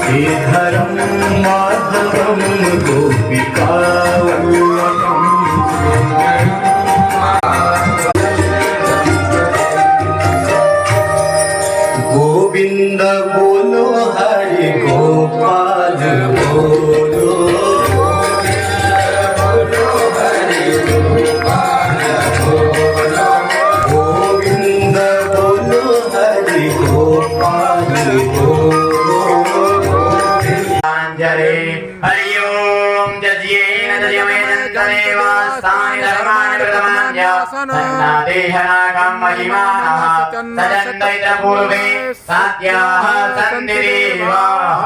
श्रीधरं माधवं गोपिकावल्लभम् गोविंद बोलो हरि गोपाल बोलो गोविंद बोलो हरि गोपाल बोलो हरि ओम जज्येन जज्यमेन तदेवास्तानि धर्माणि प्रथमान्य सन्नादेहनागं महिमानः सजन्तैत पूर्वे सात्याः सन्ति देवाः